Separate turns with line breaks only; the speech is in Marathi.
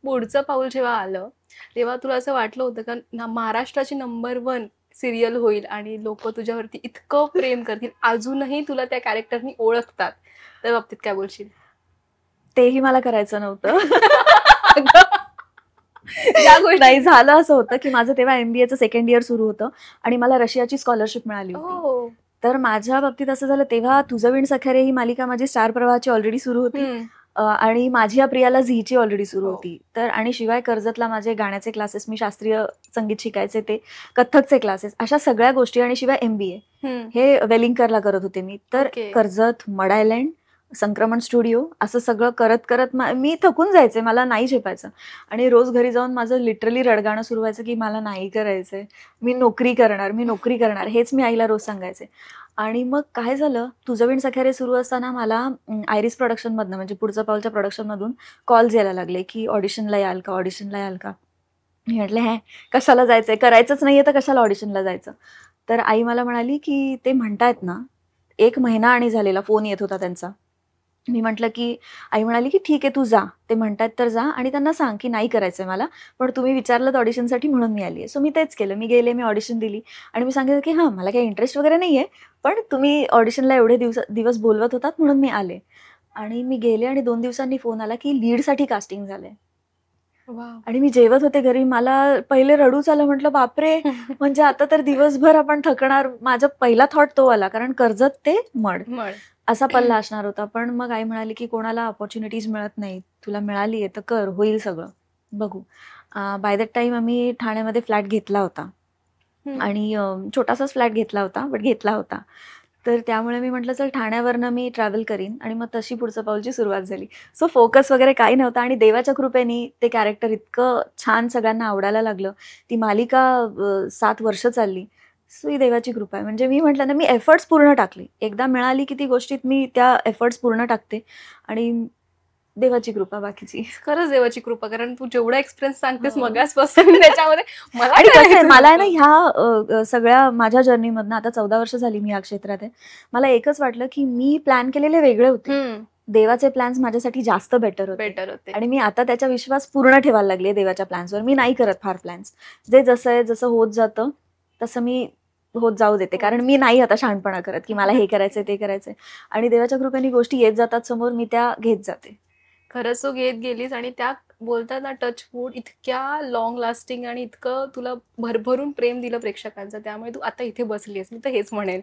पुढचं पाऊल जेव्हा आलं तेव्हा तुला असं वाटलं होतं का महाराष्ट्राची नंबर 1 सिरियल होईल आणि लोक तुझ्यावरती इतकं प्रेम करतील, अजूनही तुला त्या कॅरेक्टरनी ओळखतात, त्या बाबतीत काय बोलशील?
तेही मला करायचं नव्हतं.
नाही
झालं असं होतं की माझं तेव्हा MBAचं सेकंड इयर सुरू होतं आणि मला रशियाची स्कॉलरशिप मिळाली होती. तर माझ्या बाबतीत असं झालं, तेव्हा तुझं विण सख्यारे ही मालिका माझी स्टार प्रवाहाची ऑलरेडी सुरू होती आणि माझी या प्रियाला झीची ऑलरेडी सुरू होती. तर आणि शिवाय कर्जतला माझे गाण्याचे क्लासेस, मी शास्त्रीय संगीत शिकायचे ते, कथ्थकचे क्लासेस, अशा सगळ्या गोष्टी, आणि शिवाय MBA हे वेलिंगकरला करत होते मी. तर कर्जत, मड आयलँड, संक्रमण स्टुडिओ असं सगळं करत करत मी थकून जायचे, मला नाही झेपायचं. आणि रोज घरी जाऊन माझं लिटरली रडगाणं सुरू व्हायचं की मला नाही करायचंय, मी नोकरी करणार, हेच मी आईला रोज सांगायचे. आणि मग काय झालं, तुझं विण सख्यारे सुरू असताना मला आयरिस प्रोडक्शनमधनं, म्हणजे पुढचं पाऊलच्या प्रोडक्शनमधून कॉल्स यायला लागले की ऑडिशनला याल का. मी म्हटलं हे कशाला जायचंय, करायचंच नाहीये तर कशाला ऑडिशनला जायचं. तर आई मला म्हणाली की ते म्हणतायत ना, 1 महिना आणि झालेला फोन येत होता त्यांचा. मी म्हटलं की, आई म्हणाली की ठीक आहे तू जा, ते म्हणतायत तर जा आणि त्यांना सांग की नाही करायचंय मला, पण तुम्ही विचारलं ऑडिशनसाठी म्हणून मी आली आहे. सो मी तेच केलं, मी गेले, मी ऑडिशन दिली आणि मी सांगितलं की हां मला काही इंटरेस्ट वगैरे नाही आहे, पण तुम्ही ऑडिशनला एवढे दिवस बोलवत होतात म्हणून मी आले. आणि मी गेले आणि 2 दिवसांनी फोन आला की लीडसाठी कास्टिंग झालंय. आणि मी जेवत होते घरी, मला पहिले रडूच आलं. म्हटलं बापरे, म्हणजे आता तर दिवसभर आपण थकणार. माझा पहिला थॉट तो आला, कारण कर्जत ते मड असा पल्ला असणार होता. पण मग आई म्हणाली की कोणाला ऑपॉर्च्युनिटीज मिळत नाही, तुला मिळाली आहे तर कर, होईल सगळं, बघू. बाय दॅट टाइम आम्ही ठाण्यामध्ये फ्लॅट घेतला होता आणि छोटासाच फ्लॅट घेतला होता, बट घेतला होता. तर त्यामुळे मी म्हटलं चल ठाण्यावरनं मी ट्रॅव्हल करीन, आणि मग तशी पुढचं पाऊलची सुरुवात झाली. सो फोकस वगैरे काही नव्हता आणि देवाच्या कृपेने ते कॅरेक्टर इतकं छान सगळ्यांना आवडायला लागलं. ती मालिका 7 वर्ष चालली. सो ही देवाची कृपा आहे. म्हणजे मी म्हटलं ना, मी एफर्ट्स पूर्ण टाकले, एकदा मिळाली की ती गोष्टीत मी त्या एफर्ट्स पूर्ण टाकते, आणि देवाची कृपा बाकीची.
खरंच देवाची कृपा, कारण तू जेवढा एक्सपिरियन्स सांगतेस मगासपासून त्याच्यामध्ये
आणि कसं आहे, मला ना ह्या सगळ्या माझ्या जर्नीमधनं, आता 14 वर्ष झाली मी या क्षेत्रात आहे, मला एकच वाटलं की मी प्लॅन केलेले वेगळे होते, देवाचे प्लॅन्स माझ्यासाठी जास्त बेटर होते. आणि मी आता त्याचा विश्वास पूर्ण ठेवायला लागले देवाच्या प्लॅन्सवर. मी नाही करत फार प्लॅन्स, जे जसं आहे जसं होत जातं तसं मी होत जाऊ देते, कारण मी नाही आता शहाणपणा करत की मला हे करायचंय ते करायचंय. आणि देवाच्या कृपेने गोष्टी येत जातात समोर, मी त्या घेत जाते.
खरंच तू घेत गेलीस, आणि त्या बोलतात ना टच वूड, इतक्या लॉंग लास्टिंग आणि इतकं तुला भरभरून प्रेम दिलं प्रेक्षकांचं, त्यामुळे तू आता इथे बसलीस, मी तर हेच म्हणेन.